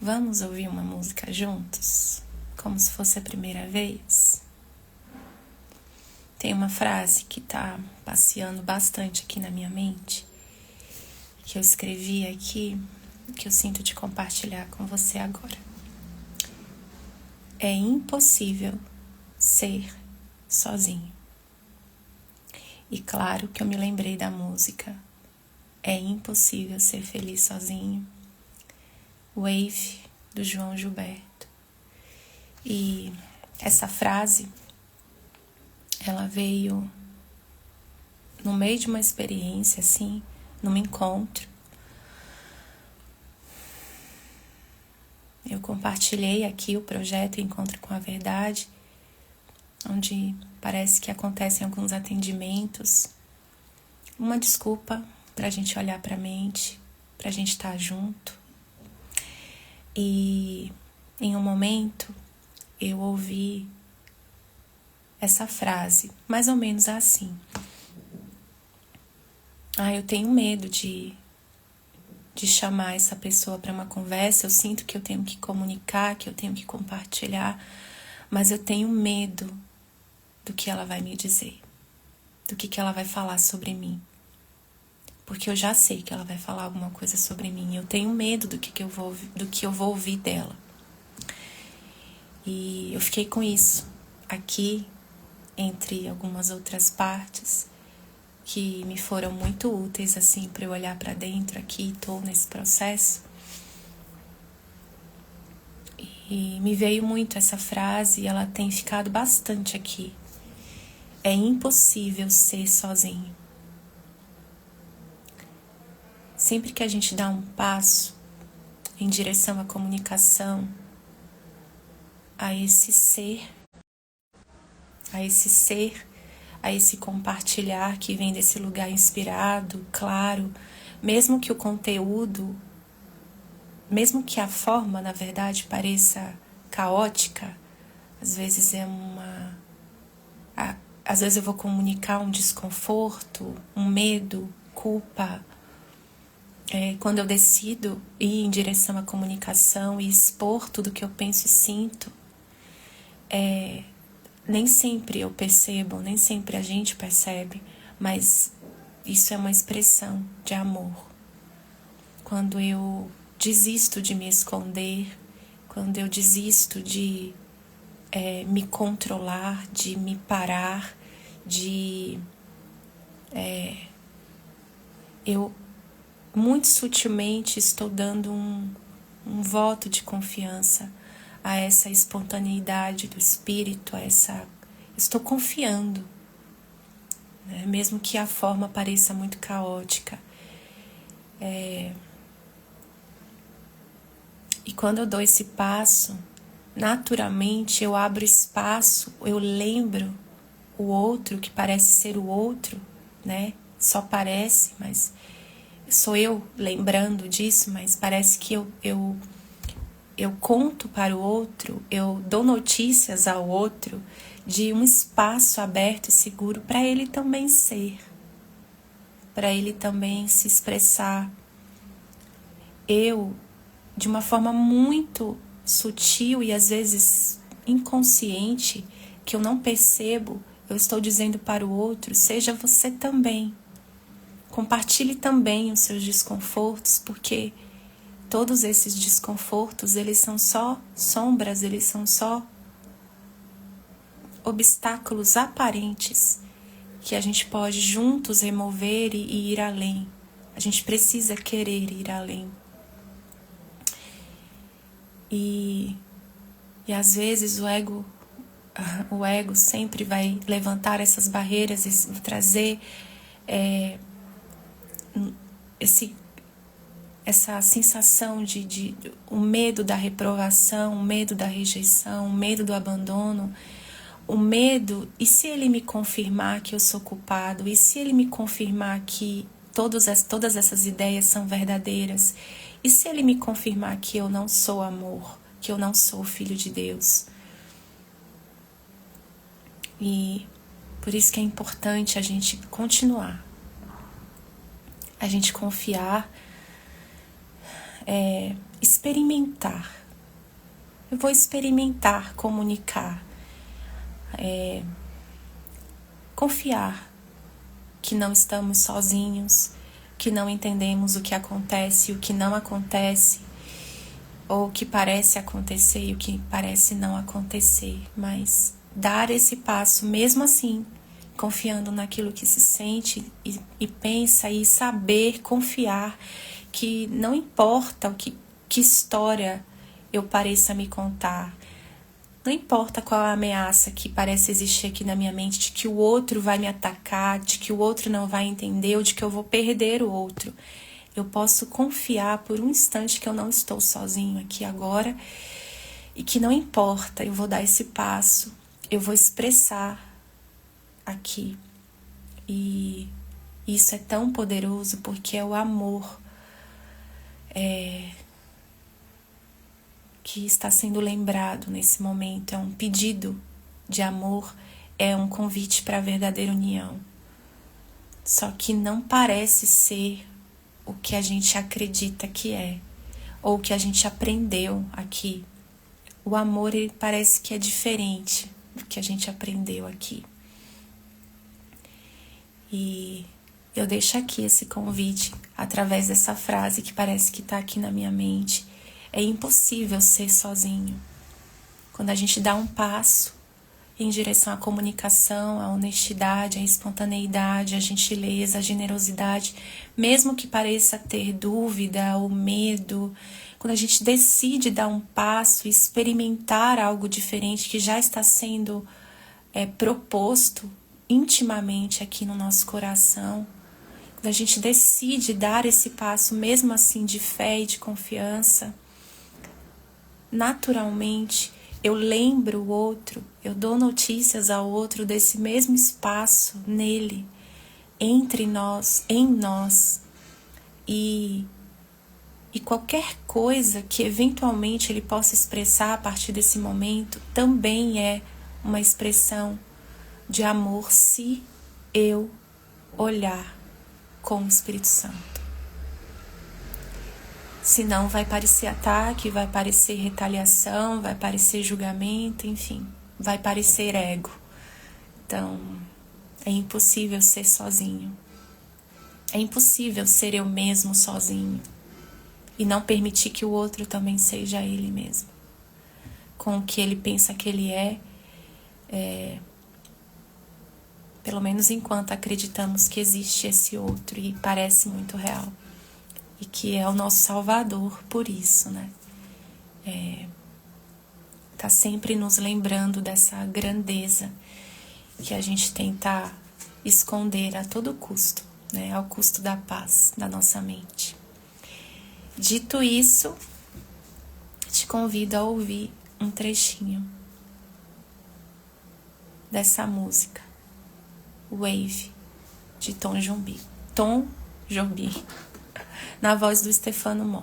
Vamos ouvir uma música juntos? Como se fosse a primeira vez? Tem uma frase que tá passeando bastante aqui na minha mente, que eu escrevi aqui, que eu sinto de compartilhar com você agora. É impossível ser sozinho. E claro que eu me lembrei da música É Impossível Ser Feliz Sozinho, Wave, do João Gilberto. E essa frase, ela veio no meio de uma experiência, assim, num encontro. Eu compartilhei aqui o projeto Encontro com a Verdade, onde parece que acontecem alguns atendimentos. Uma desculpa para a gente olhar para a mente, para a gente estar junto. E em um momento eu ouvi essa frase, mais ou menos assim: eu tenho medo de chamar essa pessoa para uma conversa, eu sinto que eu tenho que comunicar, que eu tenho que compartilhar, mas eu tenho medo do que ela vai me dizer, do que ela vai falar sobre mim. Porque eu já sei que ela vai falar alguma coisa sobre mim. Eu tenho medo do que eu vou ouvir dela. E eu fiquei com isso aqui, entre algumas outras partes, que me foram muito úteis, assim, para eu olhar para dentro aqui, estou nesse processo. E me veio muito essa frase, e ela tem ficado bastante aqui. É impossível ser sozinho. Sempre que a gente dá um passo em direção à comunicação, a esse ser, a esse compartilhar que vem desse lugar inspirado, claro, mesmo que o conteúdo, mesmo que a forma, na verdade, pareça caótica, às vezes às vezes eu vou comunicar um desconforto, um medo, culpa. Quando eu decido ir em direção à comunicação e expor tudo que eu penso e sinto, nem sempre eu percebo, nem sempre a gente percebe, mas isso é uma expressão de amor. Quando eu desisto de me esconder, quando eu desisto de me controlar, de me parar, eu muito sutilmente estou dando um voto de confiança a essa espontaneidade do espírito, estou confiando, né? Mesmo que a forma pareça muito caótica. E quando eu dou esse passo, naturalmente eu abro espaço, eu lembro o outro, que parece ser o outro, né? Só parece, mas sou eu lembrando disso, mas parece que eu conto para o outro, eu dou notícias ao outro de um espaço aberto e seguro para ele também ser, para ele também se expressar. Eu, de uma forma muito sutil e às vezes inconsciente, que eu não percebo, eu estou dizendo para o outro: seja você também. Compartilhe também os seus desconfortos, porque todos esses desconfortos, eles são só sombras, eles são só obstáculos aparentes que a gente pode juntos remover e ir além. A gente precisa querer ir além. E às vezes o ego sempre vai levantar essas barreiras e trazer essa sensação de o medo da reprovação, o medo da rejeição, o medo do abandono, o medo, e se ele me confirmar que eu sou culpado, e se ele me confirmar que todas essas ideias são verdadeiras, e se ele me confirmar que eu não sou amor, que eu não sou filho de Deus. E por isso que é importante a gente continuar, a gente confiar, experimentar. Eu vou experimentar comunicar. Confiar que não estamos sozinhos, que não entendemos o que acontece e o que não acontece, ou o que parece acontecer e o que parece não acontecer, mas dar esse passo mesmo assim, confiando naquilo que se sente e pensa, e saber confiar que não importa que história eu pareça me contar, não importa qual a ameaça que parece existir aqui na minha mente, de que o outro vai me atacar, de que o outro não vai entender ou de que eu vou perder o outro. Eu posso confiar por um instante que eu não estou sozinho aqui agora e que não importa, eu vou dar esse passo, eu vou expressar aqui. E isso é tão poderoso porque é o amor que está sendo lembrado nesse momento. É um pedido de amor, é um convite para a verdadeira união. Só que não parece ser o que a gente acredita que é, ou o que a gente aprendeu aqui. O amor, ele parece que é diferente do que a gente aprendeu aqui. E eu deixo aqui esse convite através dessa frase que parece que está aqui na minha mente. É impossível ser sozinho. Quando a gente dá um passo em direção à comunicação, à honestidade, à espontaneidade, à gentileza, à generosidade, mesmo que pareça ter dúvida ou medo, quando a gente decide dar um passo e experimentar algo diferente que já está sendo proposto intimamente aqui no nosso coração, quando a gente decide dar esse passo mesmo assim de fé e de confiança, naturalmente eu lembro o outro, eu dou notícias ao outro desse mesmo espaço nele, entre nós, em nós. E qualquer coisa que eventualmente ele possa expressar a partir desse momento também é uma expressão de amor, se eu olhar com o Espírito Santo. Senão vai parecer ataque, vai parecer retaliação, vai parecer julgamento, enfim, vai parecer ego. Então, é impossível ser sozinho. É impossível ser eu mesmo sozinho e não permitir que o outro também seja ele mesmo. Com o que ele pensa que ele pelo menos enquanto acreditamos que existe esse outro e parece muito real. E que é o nosso Salvador por isso, né? Tá sempre nos lembrando dessa grandeza que a gente tenta esconder a todo custo, né? Ao custo da paz da nossa mente. Dito isso, te convido a ouvir um trechinho dessa música, Wave, de Tom Jobim, na voz do Stefano Mota.